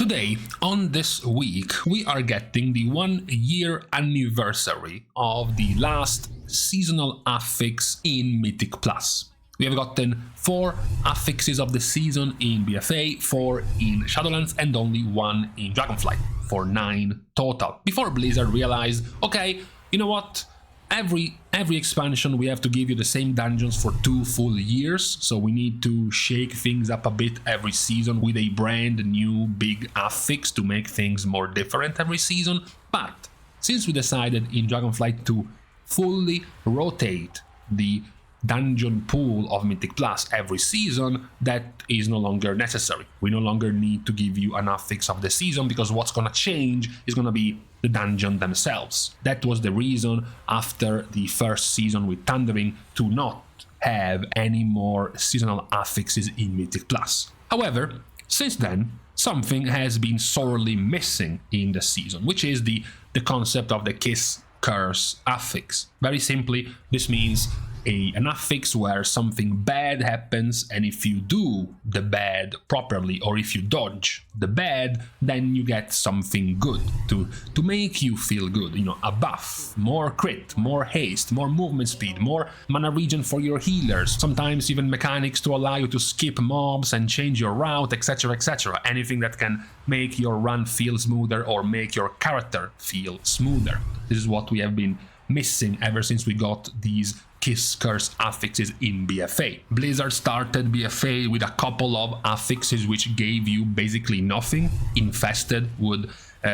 Today, on this week, we are getting the 1-year anniversary of the last Seasonal Affix in Mythic Plus. We have gotten 4 affixes of the season in BFA, 4 in Shadowlands, and only 1 in Dragonflight, for 9 total. Before Blizzard realized, okay, you know what? Every expansion we have to give you the same dungeons for 2 full years, so we need to shake things up a bit every season with a brand new big affix to make things more different every season. But since we decided in Dragonflight to fully rotate the dungeon pool of Mythic Plus every season, that is no longer necessary. We no longer need to give you an affix of the season, because what's gonna change is gonna be the dungeon themselves. That was the reason after the first season with Thundering to not have any more seasonal affixes in Mythic Plus. However, since then, something has been sorely missing in the season, which is the concept of the Curse Affix. Very simply, this means an affix where something bad happens, and if you do the bad properly, or if you dodge the bad, then you get something good to make you feel good. You know, a buff, more crit, more haste, more movement speed, more mana regen for your healers, sometimes even mechanics to allow you to skip mobs and change your route, etc, etc. Anything that can make your run feel smoother or make your character feel smoother. This is what we have been missing ever since we got these Curse affixes in BFA. Blizzard started BFA with a couple of affixes which gave you basically nothing. Infested would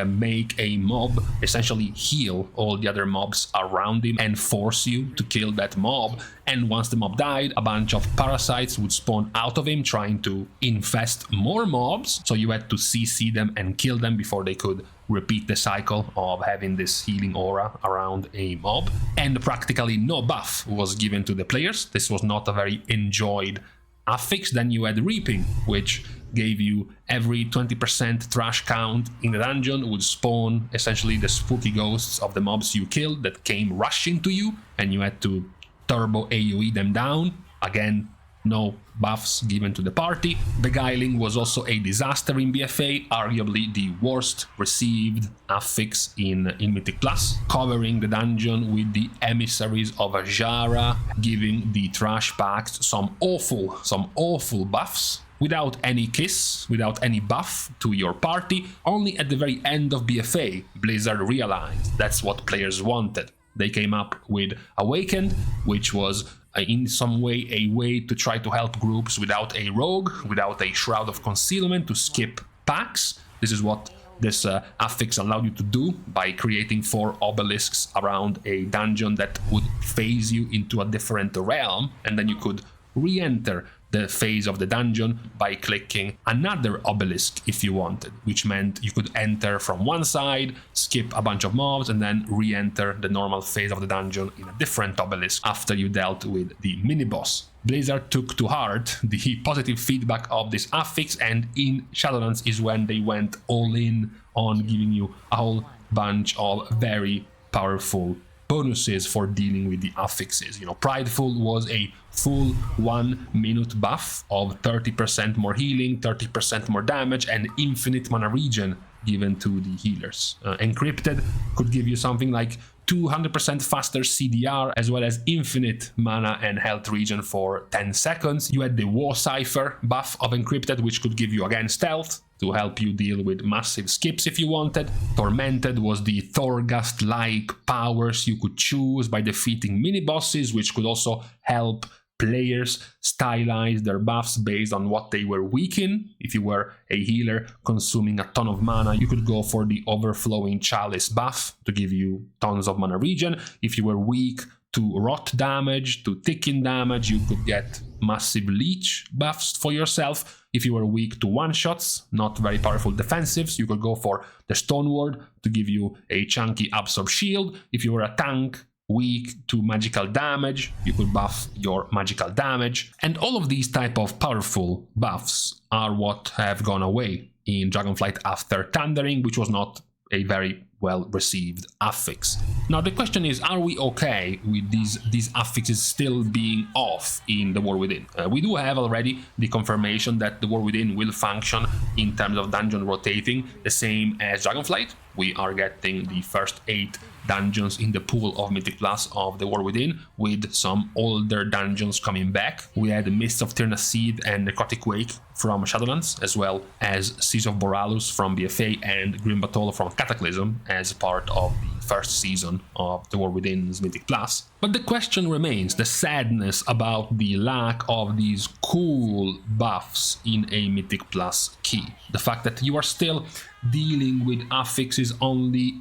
make a mob essentially heal all the other mobs around him and force you to kill that mob, and once the mob died, a bunch of parasites would spawn out of him trying to infest more mobs, so you had to CC them and kill them before they could repeat the cycle of having this healing aura around a mob. And practically no buff was given to the players. This was not a very enjoyed affix. Then you had Reaping, which gave you every 20% thrash count in the dungeon would spawn essentially the spooky ghosts of the mobs you killed that came rushing to you, and you had to turbo AoE them down. Again, no buffs given to the party. Beguiling was also a disaster in BFA, arguably the worst received affix in Mythic Plus, covering the dungeon with the emissaries of Ajara, giving the trash packs some awful buffs, without any kiss, without any buff to your party. Only at the very end of BFA, Blizzard realized that's what players wanted. They came up with Awakened, which was in some way a way to try to help groups without a rogue, without a Shroud of Concealment, to skip packs. This is what this affix allowed you to do by creating 4 obelisks around a dungeon that would phase you into a different realm, and then you could re-enter the phase of the dungeon by clicking another obelisk if you wanted, which meant you could enter from one side, skip a bunch of mobs, and then re-enter the normal phase of the dungeon in a different obelisk after you dealt with the mini-boss. Blizzard took to heart the positive feedback of this affix, and in Shadowlands is when they went all in on giving you a whole bunch of very powerful bonuses for dealing with the affixes. You know, Prideful was a full 1-minute buff of 30% more healing, 30% more damage, and infinite mana regen given to the healers. Encrypted could give you something like 200% faster CDR, as well as infinite mana and health regen for 10 seconds. You had the War Cipher buff of Encrypted, which could give you again stealth to help you deal with massive skips if you wanted. Tormented was the Thorghast-like powers you could choose by defeating mini-bosses, which could also help players stylize their buffs based on what they were weak in. If you were a healer consuming a ton of mana, you could go for the Overflowing Chalice buff to give you tons of mana regen. If you were weak to rot damage, to thicken damage, you could get massive leech buffs for yourself. If you were weak to one-shots, not very powerful defensives, you could go for the Stoneward to give you a chunky Absorb Shield. If you were a tank weak to magical damage, you could buff your magical damage. And all of these type of powerful buffs are what have gone away in Dragonflight after Thundering, which was not a very well received affix. Now the question is, are we okay with these affixes still being off in the War Within? We do have already the confirmation that the War Within will function in terms of dungeon rotating the same as Dragonflight. We are getting the first 8 dungeons in the pool of Mythic Plus of the War Within, with some older dungeons coming back. We had Mists of Tirna Seed and Necrotic Wake from Shadowlands, as well as Seas of Boralus from BFA and Grim Battle from Cataclysm as part of the first season of the War Within's Mythic Plus. But the question remains, the sadness about the lack of these cool buffs in a Mythic Plus key. The fact that you are still dealing with affixes only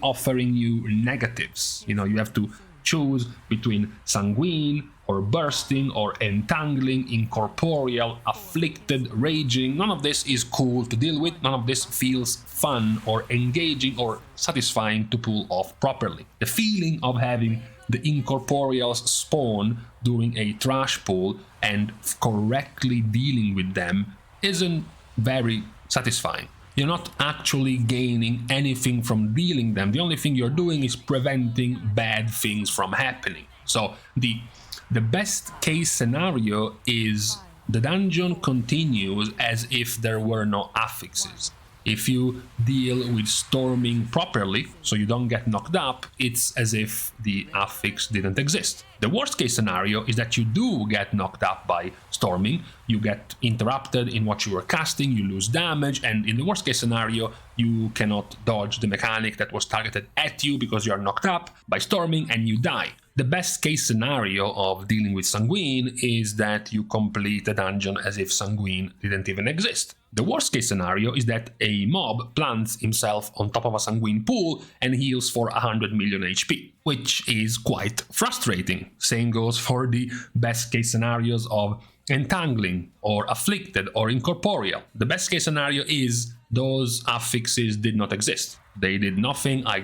offering you negatives. You know, you have to choose between Sanguine or Bursting or Entangling, Incorporeal, Afflicted, Raging. None of this is cool to deal with. None of this feels fun or engaging or satisfying to pull off properly. The feeling of having the Incorporeals spawn during a trash pull and correctly dealing with them isn't very satisfying. You're not actually gaining anything from dealing them. The only thing you're doing is preventing bad things from happening. So the best case scenario is the dungeon continues as if there were no affixes. If you deal with storming properly, so you don't get knocked up, it's as if the affix didn't exist. The worst case scenario is that you do get knocked up by storming, you get interrupted in what you were casting, you lose damage, and in the worst case scenario, you cannot dodge the mechanic that was targeted at you because you are knocked up by storming and you die. The best case scenario of dealing with Sanguine is that you complete the dungeon as if Sanguine didn't even exist. The worst case scenario is that a mob plants himself on top of a Sanguine pool and heals for 100 million HP, which is quite frustrating. Same goes for the best case scenarios of Entangling or Afflicted or Incorporeal. The best case scenario is those affixes did not exist. They did nothing, I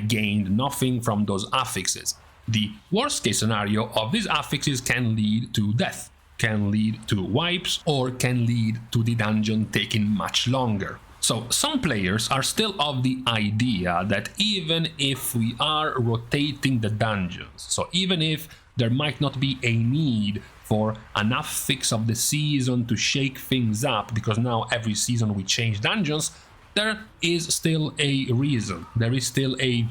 gained nothing from those affixes. The worst case scenario of these affixes can lead to death, can lead to wipes, or can lead to the dungeon taking much longer. So some players are still of the idea that even if we are rotating the dungeons, so even if there might not be a need for an affix of the season to shake things up, because now every season we change dungeons, there is still a reason, there is still a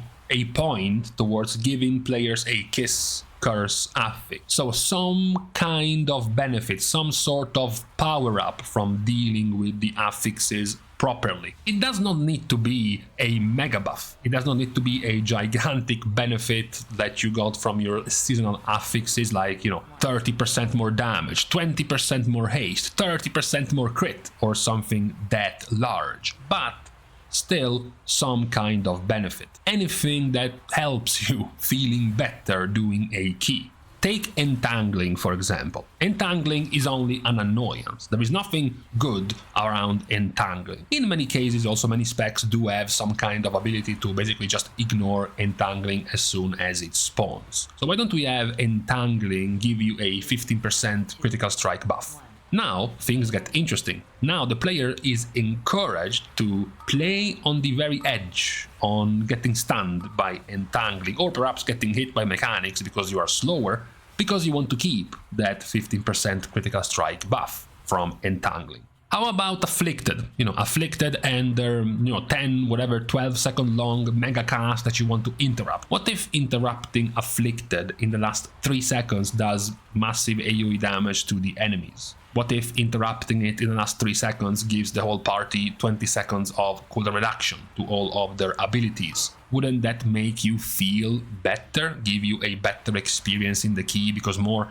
point towards giving players a Kiss Curse affix. So some kind of benefit, some sort of power-up from dealing with the affixes properly. It does not need to be a mega buff. It does not need to be a gigantic benefit that you got from your seasonal affixes, like, 30% more damage, 20% more haste, 30% more crit, or something that large. But still some kind of benefit. Anything that helps you feeling better doing a key. Take Entangling, for example. Entangling is only an annoyance. There is nothing good around Entangling. In many cases, also many specs do have some kind of ability to basically just ignore Entangling as soon as it spawns. So why don't we have Entangling give you a 15% critical strike buff? Now things get interesting. Now the player is encouraged to play on the very edge, on getting stunned by Entangling, or perhaps getting hit by mechanics because you are slower, because you want to keep that 15% critical strike buff from Entangling. How about Afflicted? Afflicted and their 10, 12 second long mega cast that you want to interrupt. What if interrupting Afflicted in the last 3 seconds does massive AoE damage to the enemies? What if interrupting it in the last 3 seconds gives the whole party 20 seconds of cooldown reduction to all of their abilities? Wouldn't that make you feel better, give you a better experience in the key because more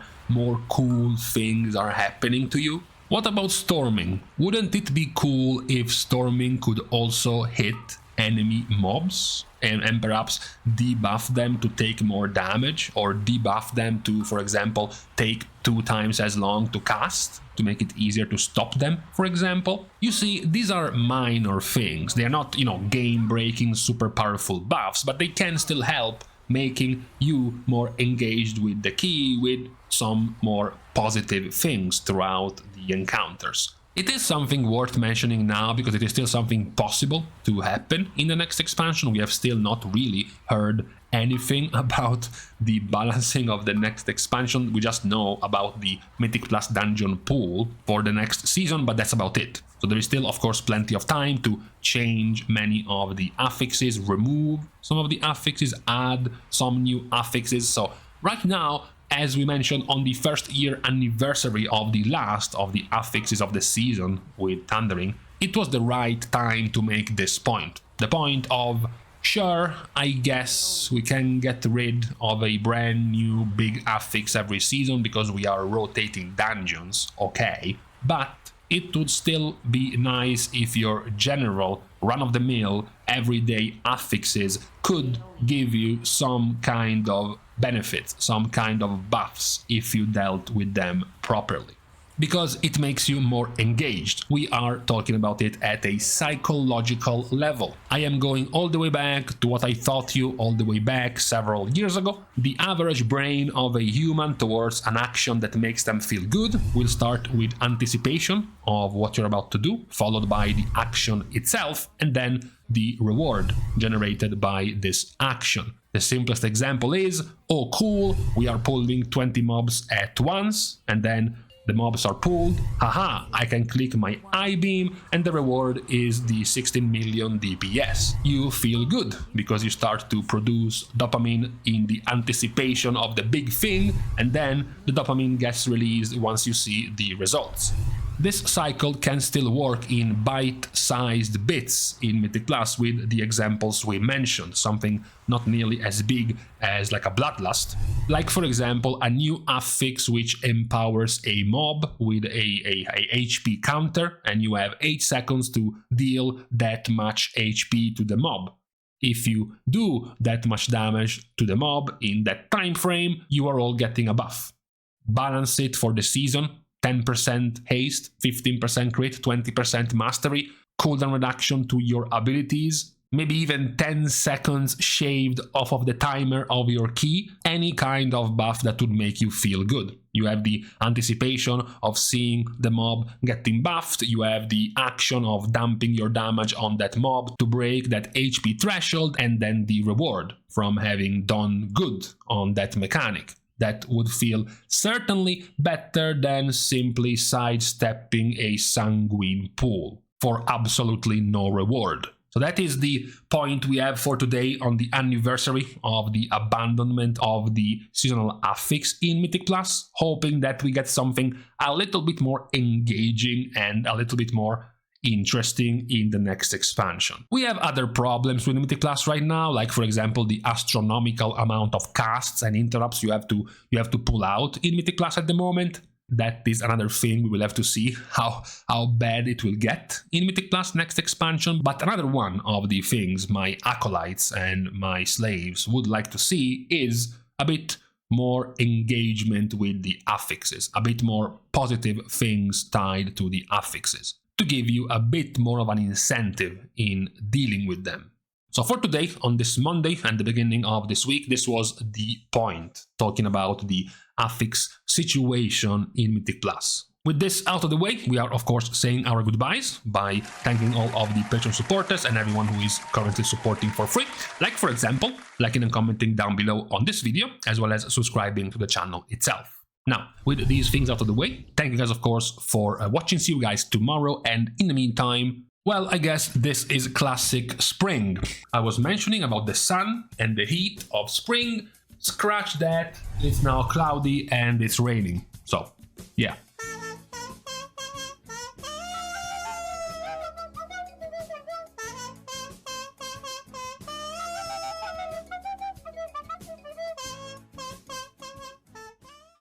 cool things are happening to you? What about Storming? Wouldn't it be cool if Storming could also hit enemy mobs and perhaps debuff them to take more damage, or debuff them to, for example, take 2 times as long to cast, to make it easier to stop them, for example? You see, these are minor things. They are not, game-breaking, super powerful buffs, but they can still help making you more engaged with the key, with some more positive things throughout the encounters. It is something worth mentioning now because it is still something possible to happen in the next expansion. We have still not really heard anything about the balancing of the next expansion. We just know about the Mythic Plus dungeon pool for the next season, but that's about it. So there is still, of course, plenty of time to change many of the affixes, remove some of the affixes, add some new affixes. So right now, as we mentioned, on the first year anniversary of the last of the affixes of the season with Thundering, it was the right time to make this point. The point of, sure, I guess we can get rid of a brand new big affix every season because we are rotating dungeons, okay, but it would still be nice if your general run-of-the-mill everyday affixes could give you some kind of benefits, some kind of buffs if you dealt with them properly. Because it makes you more engaged. We are talking about it at a psychological level. I am going all the way back to what I taught you all the way back several years ago. The average brain of a human towards an action that makes them feel good will start with anticipation of what you're about to do, followed by the action itself, and then the reward generated by this action. The simplest example is, oh cool, we are pulling 20 mobs at once, and then the mobs are pulled, haha, I can click my I-beam and the reward is the 16 million DPS. You feel good because you start to produce dopamine in the anticipation of the big thing, and then the dopamine gets released once you see the results. This cycle can still work in bite-sized bits in Mythic Plus with the examples we mentioned, something not nearly as big as like a Bloodlust. Like for example, a new affix which empowers a mob with a HP counter, and you have 8 seconds to deal that much HP to the mob. If you do that much damage to the mob in that time frame, you are all getting a buff. Balance it for the season. 10% haste, 15% crit, 20% mastery, cooldown reduction to your abilities, maybe even 10 seconds shaved off of the timer of your key, any kind of buff that would make you feel good. You have the anticipation of seeing the mob getting buffed, you have the action of dumping your damage on that mob to break that HP threshold, and then the reward from having done good on that mechanic. That would feel certainly better than simply sidestepping a sanguine pool for absolutely no reward. So that is the point we have for today on the anniversary of the abandonment of the Seasonal Affix in Mythic Plus, hoping that we get something a little bit more engaging and a little bit more interesting in the next expansion. We have other problems with Mythic Plus right now, like for example the astronomical amount of casts and interrupts you have to pull out in Mythic Plus at the moment. That is another thing. We will have to see how bad it will get in Mythic Plus next expansion. But another one of the things my acolytes and my slaves would like to see is a bit more engagement with the affixes, a bit more positive things tied to the affixes, to give you a bit more of an incentive in dealing with them. So for today, on this Monday and the beginning of this week, this was the point, talking about the affix situation in Mythic Plus. With this out of the way, we are of course saying our goodbyes by thanking all of the Patreon supporters and everyone who is currently supporting for free, like for example, liking and commenting down below on this video, as well as subscribing to the channel itself. Now, with these things out of the way, thank you guys, of course, for watching. See you guys tomorrow, and in the meantime, well, I guess this is classic spring. I was mentioning about the sun and the heat of spring. Scratch that, it's now cloudy and it's raining. So, yeah.